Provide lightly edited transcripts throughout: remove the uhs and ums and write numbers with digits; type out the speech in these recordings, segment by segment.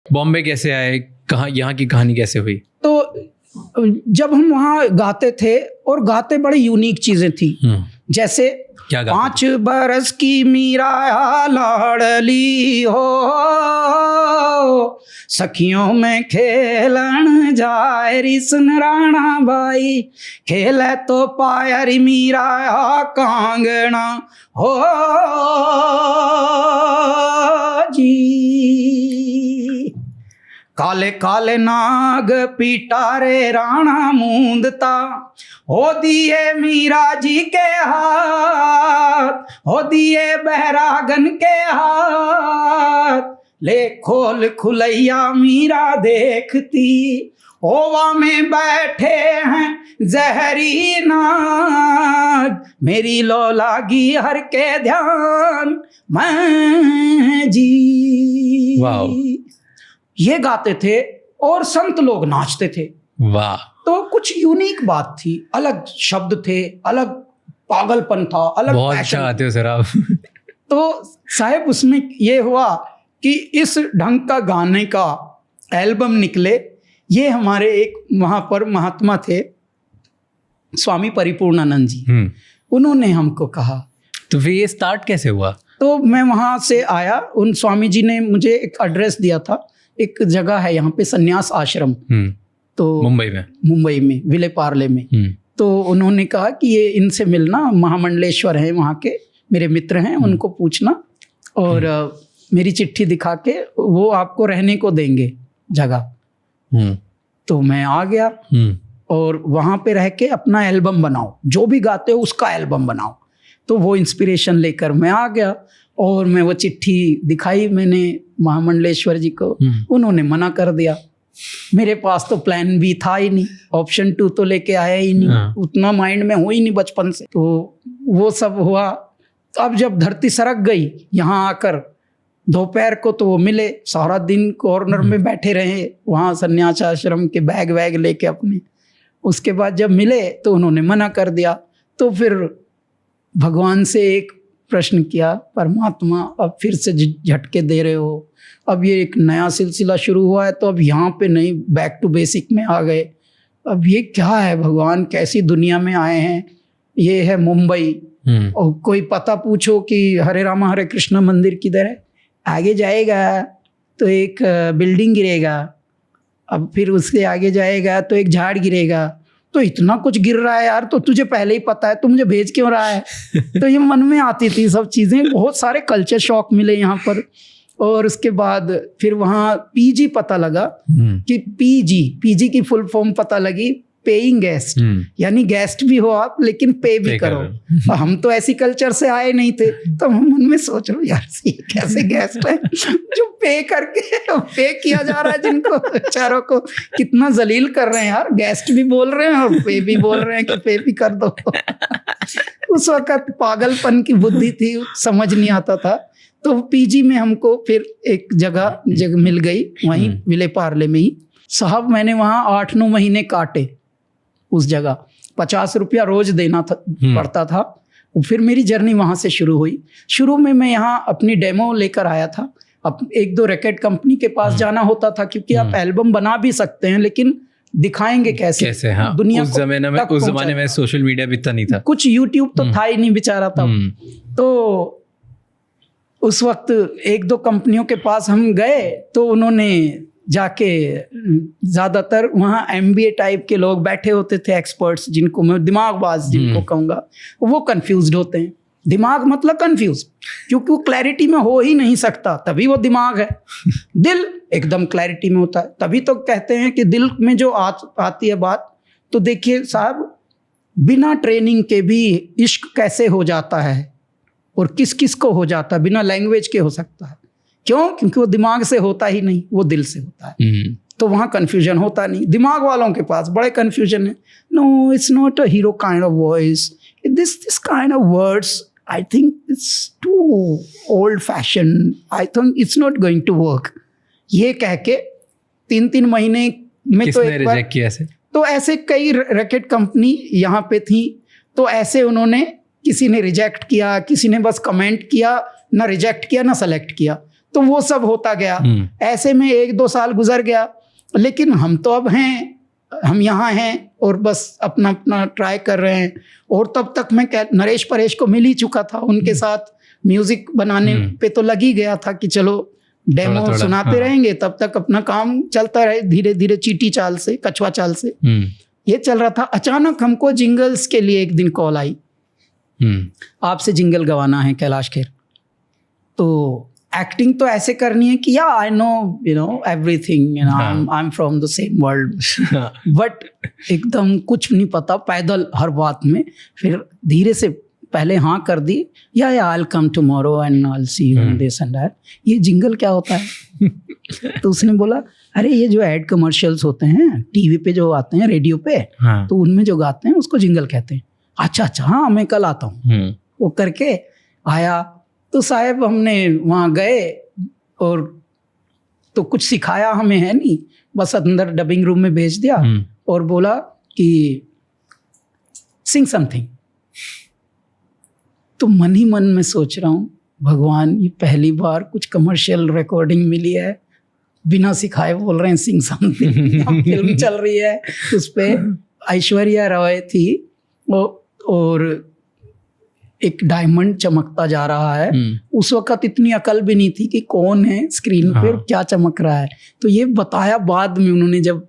बॉम्बे कैसे आए, कहाँ, यहाँ की कहानी कैसे हुई? तो जब हम वहाँ गाते थे और गाते बड़ी यूनिक चीजें थी, जैसे क्या गाते 5 बरस की मीरा लाडली हो, सखियों में खेलन जाए रिसन राणा बाई, खेले तो पायरी मीरा कांगना हो जी। काले काले नाग पिटारे राणा मूंदता, हो दिए मीरा जी के हाथ, हो दिए बहरागन के हाथ, ले खोल खुलैया मीरा देखती, ओवा में बैठे हैं जहरी नाग, मेरी लोलागी हर के ध्यान मैं जी। वाह, ये गाते थे और संत लोग नाचते थे। वाह। तो कुछ यूनिक बात थी, अलग शब्द थे, अलग पागलपन था, अलग बहुत passion अच्छा था। आते हो सर आप। तो साहब उसमें ये हुआ कि इस ढंग का गाने का एल्बम निकले। ये हमारे एक वहाँ पर महात्मा थे, स्वामी परिपूर्णानंद जी, उन्होंने हमको कहा। तो फिर ये स्टार्ट कैसे हुआ? तो मैं वहाँ से आया, उन स्वामी जी ने मुझे एक एड्रेस दिया था, एक जगह है यहाँ पे संन्यास आश्रम, तो मुंबई में विले पार्ले में। तो उन्होंने कहा कि ये इनसे मिलना, महामंडलेश्वर हैं वहाँ के, मेरे मित्र हैं, उनको पूछना और मेरी चिट्ठी दिखा के वो आपको रहने को देंगे जगह। तो मैं आ गया और वहाँ पे रह के अपना एल्बम बनाओ, जो भी गाते हो उसका एल्बम बनाओ। तो वो इंस्पिरेशन लेकर मैं आ गया और मैं वो चिट्ठी दिखाई मैंने महामंडलेश्वर जी को, उन्होंने मना कर दिया। मेरे पास तो प्लान भी था ही नहीं, ऑप्शन 2 तो लेके आया ही नहीं, उतना माइंड में हो ही नहीं बचपन से। तो वो सब हुआ। अब जब धरती सरक गई यहाँ आकर, दोपहर को तो वो मिले, सारा दिन कॉर्नर में बैठे रहे वहाँ संन्यास आश्रम के बैग वैग लेके अपने। उसके बाद जब मिले तो उन्होंने मना कर दिया। तो फिर भगवान से एक प्रश्न किया, परमात्मा अब फिर से झटके दे रहे हो, अब ये एक नया सिलसिला शुरू हुआ है, तो अब यहाँ पे नहीं, बैक टू बेसिक में आ गए। अब ये क्या है भगवान, कैसी दुनिया में आए हैं, ये है मुंबई, और कोई पता पूछो कि हरे रामा हरे कृष्णा मंदिर किधर है, आगे जाएगा तो एक बिल्डिंग गिरेगा, अब फिर उसके आगे जाएगा तो एक झाड़ गिरेगा, तो इतना कुछ गिर रहा है यार, तो तुझे पहले ही पता है, तू मुझे भेज क्यों रहा है? तो ये मन में आती थी सब चीज़ें। बहुत सारे कल्चर शॉक मिले यहाँ पर। और उसके बाद फिर वहाँ पीजी पता लगा कि पीजी की फुल फॉर्म पता लगी, पेइंग गेस्ट, यानी गेस्ट भी हो आप लेकिन पे भी करो। हम तो ऐसी कल्चर से आए नहीं थे, तो हम मन में सोच रहे यार ये कैसे गेस्ट है जो पे करके पे किया जा रहा है, जिनको बेचारों को कितना जलील कर रहे हैं यार, गेस्ट भी बोल रहे हैं और पे भी बोल रहे हैं कि पे भी कर दो। उस वक्त पागलपन की बुद्धि थी, समझ नहीं आता था। तो पीजी में हमको फिर एक जगह मिल गई, वहीं विले पार्ले में ही। साहब मैंने वहाँ 8-9 महीने काटे उस जगह, 50 रुपया रोज देना पड़ता था। फिर मेरी जर्नी वहाँ से शुरू हुई। शुरू में मैं यहाँ अपनी डेमो लेकर आया था, अब 1-2 रैकेट कंपनी के पास जाना होता था, क्योंकि आप एल्बम बना भी सकते हैं लेकिन दिखाएंगे कैसे? हाँ, दुनिया उस जमाने में सोशल मीडिया भी इतना नहीं था, कुछ यूट्यूब तो था ही नहीं बेचारा तब। तो उस वक्त 1-2 कंपनियों के पास हम गए, तो उन्होंने जाके, ज़्यादातर वहाँ MBA टाइप के लोग बैठे होते थे, एक्सपर्ट्स, जिनको मैं दिमागबाज जिनको कहूँगा, वो कंफ्यूज्ड होते हैं। दिमाग मतलब कंफ्यूज, क्योंकि वो क्लैरिटी में हो ही नहीं सकता, तभी वो दिमाग है। दिल एकदम क्लैरिटी में होता है, तभी तो कहते हैं कि दिल में जो आती है बात। तो देखिए साहब, बिना ट्रेनिंग के भी इश्क कैसे हो जाता है, और किस किस को हो जाता है, बिना लैंग्वेज के हो सकता है। क्यों? क्योंकि वो दिमाग से होता ही नहीं, वो दिल से होता है। तो वहाँ कन्फ्यूजन होता नहीं। दिमाग वालों के पास बड़े कन्फ्यूजन है। No, it's not a hero kind of voice, this kind of words, I think it's too old fashion, I think it's not going to work. ये कह के 3-3 महीने में तो एक बार किया ऐसे? तो ऐसे कई रैकेट कंपनी यहाँ पे थी, तो ऐसे उन्होंने, किसी ने रिजेक्ट किया, किसी ने बस कमेंट किया, ना रिजेक्ट किया ना सेलेक्ट किया। तो वो सब होता गया। ऐसे में 1-2 साल गुजर गया, लेकिन हम तो अब हैं, हम यहाँ हैं और बस अपना अपना ट्राई कर रहे हैं। और तब तक मैं नरेश परेश को मिल ही चुका था, उनके साथ म्यूजिक बनाने पे तो लग ही गया था कि चलो डेमो सुनाते रहेंगे, तब तक अपना काम चलता रहे धीरे धीरे, चीटी चाल से, कछुआ चाल से ये चल रहा था। अचानक हमको जिंगल्स के लिए एक दिन कॉल आई, आपसे जिंगल गवाना है कैलाश खेर। तो एक्टिंग तो ऐसे करनी है कि या I know you know everything, you know I am from the same world, but एकदम कुछ नहीं पता, पैदल हर बात में। फिर धीरे से पहले हाँ कर दी, या I will come tomorrow and I will see you in this and that. ये जिंगल क्या होता है? तो उसने बोला अरे ये जो एड कमर्शियल्स होते हैं टीवी पे जो आते हैं, रेडियो पे, तो उनमें जो गाते हैं उसको जिंगल कहते हैं। अच्छा अच्छा, हाँ मैं कल आता हूँ। वो करके आया तो साहब हमने वहाँ गए और तो कुछ सिखाया हमें है नहीं, बस अंदर डबिंग रूम में भेज दिया और बोला कि सिंग समथिंग। तो मन ही मन में सोच रहा हूँ भगवान, ये पहली बार कुछ कमर्शियल रिकॉर्डिंग मिली है, बिना सिखाए बोल रहे हैं सिंग समथिंग। फिल्म चल रही है, उस पे ऐश्वर्या राय थी और एक डायमंड चमकता जा रहा है। उस वक्त इतनी अकल भी नहीं थी कि कौन है स्क्रीन पे और क्या चमक रहा है। तो ये बताया बाद में उन्होंने जब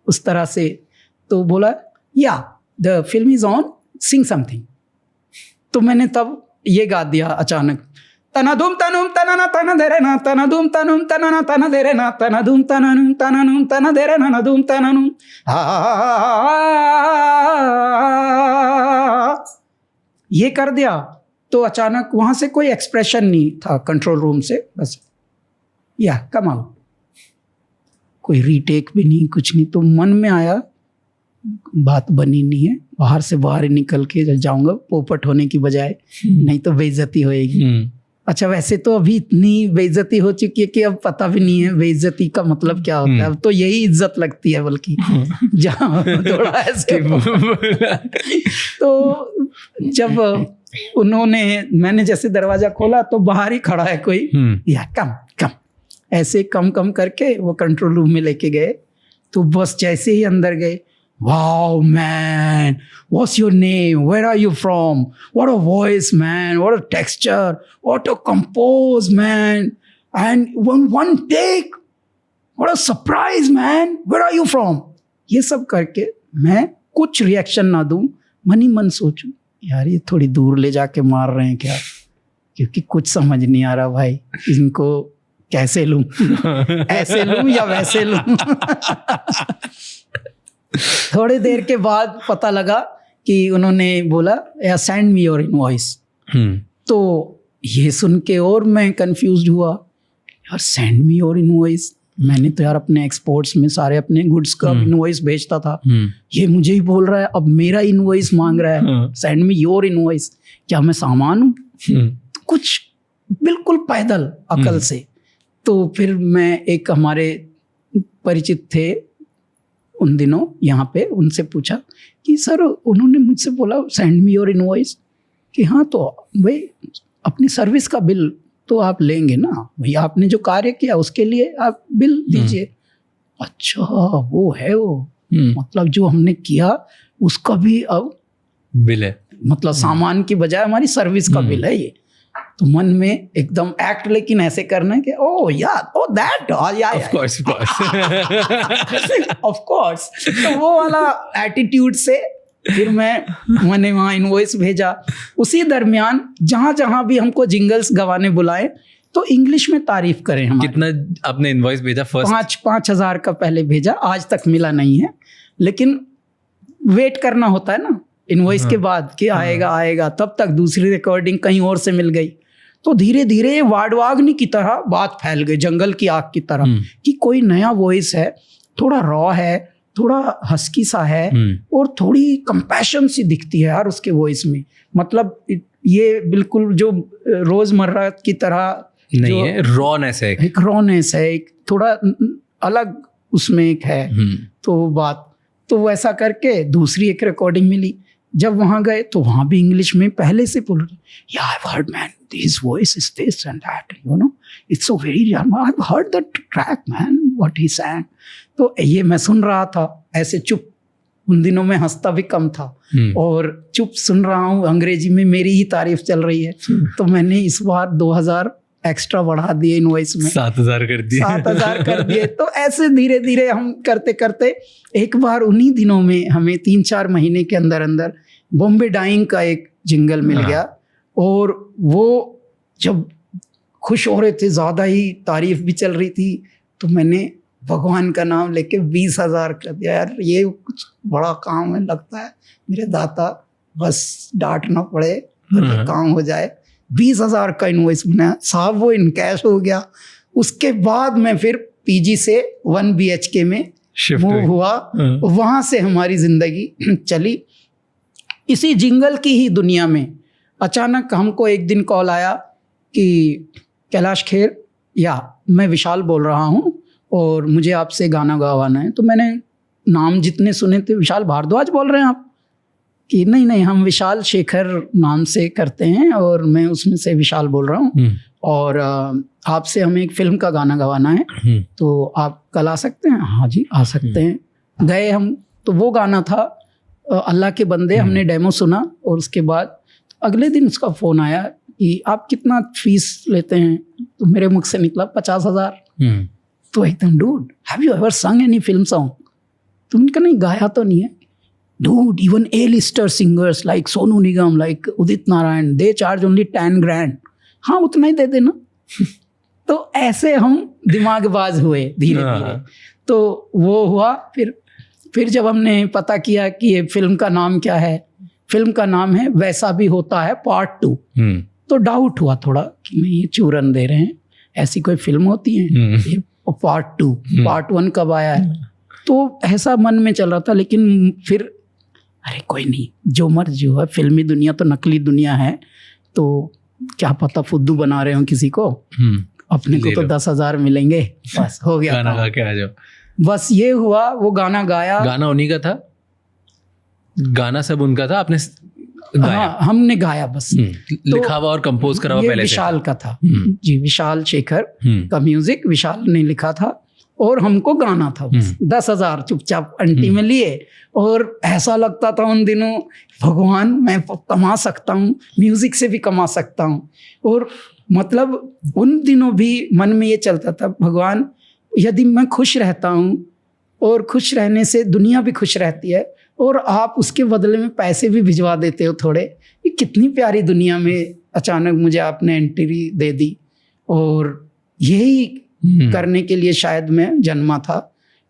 उस तरह से, तो बोला या the film is on, Singh something. तो मैंने तब ये गा दिया अचानक, तनादुम तनुम तनाना तना देरे ना, तनादुम तनुम तनाना तना देरे ना, तनादुम तनानुम तनानुम तना देरे ना, नदुम तनानुम। ये कर दिया तो अचानक वहां से कोई एक्सप्रेशन नहीं था कंट्रोल रूम से, बस या कम आउट, कोई रीटेक भी नहीं, कुछ नहीं। तो मन में आया बात बनी नहीं है, बाहर से बाहर ही निकल के जाऊंगा पोपट होने की बजाय, नहीं तो बेइज्जती होएगी। अच्छा वैसे तो अभी इतनी बेइज्जती हो चुकी है कि अब पता भी नहीं है बेइज्जती का मतलब क्या होता है। अब तो यही इज्जत लगती है, बल्कि जहाँ थोड़ा ऐसे तो जब उन्होंने, मैंने जैसे दरवाजा खोला तो बाहर ही खड़ा है कोई, या कम कम, ऐसे कम कम करके वो कंट्रोल रूम में लेके गए। तो बस जैसे ही अंदर गए, wow man, what's your name, where are you from, what a voice man, what a texture, what a compose man, and one take, what a surprise man, where are you from। ये सब करके मैं कुछ reaction ना दूं, मन ही मन सोचूं यार ये थोड़ी दूर ले जाके मार रहे हैं क्या, क्योंकि कुछ समझ नहीं आ रहा भाई इनको कैसे लूं, ऐसे लूं या वैसे लूं। थोड़ी देर के बाद पता लगा कि उन्होंने बोला या सेंड मी योर इनवॉइस। तो ये सुन के और मैं कंफ्यूज्ड हुआ, यार सेंड मी योर इनवॉइस, मैंने तो यार अपने एक्सपोर्ट्स में सारे अपने गुड्स का इनवॉइस भेजता था, ये मुझे ही बोल रहा है अब मेरा इनवॉइस मांग रहा है, सेंड मी योर इनवॉइस, क्या मैं सामान हूँ? कुछ बिल्कुल पैदल अकल से। तो फिर मैं एक हमारे परिचित थे उन दिनों यहाँ पे, उनसे पूछा कि सर उन्होंने मुझसे बोला सेंड मी योर इनवॉइस, कि हाँ तो भाई अपनी सर्विस का बिल तो आप लेंगे ना, भाई आपने जो कार्य किया उसके लिए आप बिल दीजिए। अच्छा वो है वो, मतलब जो हमने किया उसका भी अब बिल है, मतलब सामान की बजाय हमारी सर्विस का बिल है ये। तो मन में एकदम एक्ट लेकिन ऐसे करना है कि ओ यार ओ दैट या ऑफ कोर्स तो वो वाला एटीट्यूड से फिर मैंने वहाँ इनवॉइस भेजा। उसी दरमियान जहाँ जहाँ भी हमको जिंगल्स गवाने बुलाए तो इंग्लिश में तारीफ करें हम। कितना आपने इनवॉइस भेजा? फर्स्ट 5,000 का पहले भेजा, आज तक मिला नहीं है, लेकिन वेट करना होता है ना इनवॉइस के बाद कि आएगा। तब तक दूसरी रिकॉर्डिंग कहीं और से मिल गई। तो धीरे धीरे वाडवाग्नि की तरह बात फैल गई, जंगल की आग की तरह, कि कोई नया वॉइस है, थोड़ा रॉ है, थोड़ा हस्की सा है और थोड़ी कंपैशन सी दिखती है यार उसके वॉइस में। मतलब ये बिल्कुल जो रोजमर्रा की तरह नहीं है, रॉनेस है, एक रॉनेस है, एक थोड़ा अलग उसमें एक है। तो बात तो वैसा करके दूसरी एक रिकॉर्डिंग मिली जब वहाँ गए तो वहाँ भी इंग्लिश में पहले से बोल रहे, या I have heard man his voice is this and that, you know it's so very, I have heard the track man what he sang। तो ये मैं सुन रहा था ऐसे चुप, उन दिनों में हंसता भी कम था और चुप सुन रहा हूँ, अंग्रेजी में मेरी ही तारीफ चल रही है। तो मैंने इस बार 2000 एक्स्ट्रा बढ़ा दिए इनवॉइस में, 7000 कर दिए, 7000 कर दिए। तो ऐसे धीरे धीरे हम करते करते एक बार उन्हीं दिनों में हमें 3-4 महीने के अंदर अंदर बॉम्बे डाइंग का एक जिंगल मिल गया। और वो जब खुश हो रहे थे, ज़्यादा ही तारीफ भी चल रही थी, तो मैंने भगवान का नाम लेके 20,000 कर दिया। यार ये कुछ बड़ा काम है, लगता है मेरे दाता बस डांट ना पड़े, काम हो जाए। 20,000 का इनवॉइस बनाया साहब, वो इन कैश हो गया। उसके बाद मैं फिर पीजी से 1 BHK में मूव हुआ, वहाँ से हमारी ज़िंदगी चली। इसी जिंगल की ही दुनिया में अचानक हमको एक दिन कॉल आया कि कैलाश खेर, या मैं विशाल बोल रहा हूँ और मुझे आपसे गाना गवाना है। तो मैंने नाम जितने सुने थे, विशाल भारद्वाज बोल रहे हैं आप? कि नहीं हम विशाल शेखर नाम से करते हैं और मैं उसमें से विशाल बोल रहा हूँ और आपसे हमें एक फिल्म का गाना गवाना है, तो आप कल आ सकते हैं? हाँ जी आ सकते हैं। गए हम, तो वो गाना था अल्लाह के बंदे। हमने डेमो सुना और उसके बाद अगले दिन उसका फ़ोन आया कि आप कितना फीस लेते हैं? तो मेरे मुख से निकला 50,000। तो एकदम, डूड हैव यू एवर संग एनी फिल्म सॉन्ग? तो उनका नहीं, गाया तो नहीं है। Dude, even A-lister singers like Sonu Nigam, like Udit Narayan, they charge only 10 grand. हाँ उतना ही दे देना। तो ऐसे हम दिमागबाज हुए धीरे धीरे। तो वो हुआ। फिर जब हमने पता किया कि ये फिल्म का नाम क्या है, फिल्म का नाम है वैसा भी होता है पार्ट 2। तो डाउट हुआ थोड़ा कि नहीं ये चूरन दे रहे हैं, ऐसी कोई फिल्म होती है ये पार्ट 2, पार्ट 1 कब आया है? तो ऐसा मन में चल रहा था। लेकिन फिर अरे कोई नहीं, जो मर्जी हो, फिल्मी दुनिया तो नकली दुनिया है, तो क्या पता फुद्दू बना रहे हो किसी को, अपने को तो 10,000 मिलेंगे, बस हो गया, गाना गा के आ जाओ। बस ये हुआ। वो गाना गाया। गाना उन्हीं का था? गाना सब उनका था? आपने गाया? हाँ हमने गाया बस। लिखा हुआ और कंपोज करा हुआ पहले से? विशाल का था जी, विशाल शेखर का म्यूजिक विशाल ने लिखा था और हमको गाना था। 10,000 चुपचाप अंटी में लिए। और ऐसा लगता था उन दिनों, भगवान मैं कमा सकता हूँ, म्यूजिक से भी कमा सकता हूँ। और मतलब उन दिनों भी मन में ये चलता था, भगवान यदि मैं खुश रहता हूँ और खुश रहने से दुनिया भी खुश रहती है, और आप उसके बदले में पैसे भी भिजवा देते हो थोड़े, ये कितनी प्यारी दुनिया में अचानक मुझे आपने एंट्री दे दी। और यही करने के लिए शायद मैं जन्मा था,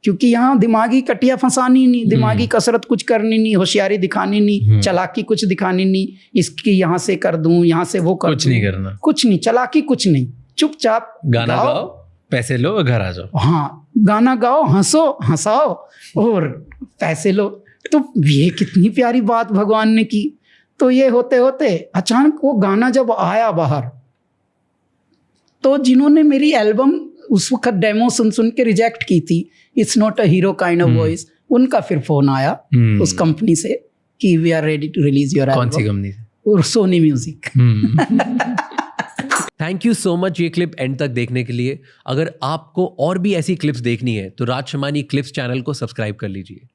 क्योंकि यहाँ दिमागी कटिया फंसानी नहीं, दिमागी कसरत कुछ करनी नहीं, होशियारी दिखानी नहीं, चालाकी कुछ दिखानी नहीं, इसकी यहाँ से कर दूं, यहाँ से वो कर दूं, कुछ नहीं करना, कुछ नहीं, चालाकी कुछ नहीं, चुपचाप गाना गाओ, पैसे लो, घर आ जाओ। हाँ गाना गाओ, हंसो हंसाओ और पैसे लो। तो ये कितनी प्यारी बात भगवान ने की। तो ये होते होते अचानक वो गाना जब आया बाहर, तो जिन्होंने मेरी एल्बम उस वक्त डेमो सुन सुन के रिजेक्ट की थी, it's not a hero kind of voice, उनका फिर फोन आया उस कंपनी से कि we are ready to release your album. कौन सी कंपनी से? और Sony music. Thank you so much ये क्लिप एंड तक देखने के लिए। अगर आपको और भी ऐसी क्लिप्स देखनी है तो राज शमानी क्लिप्स चैनल को सब्सक्राइब कर लीजिए।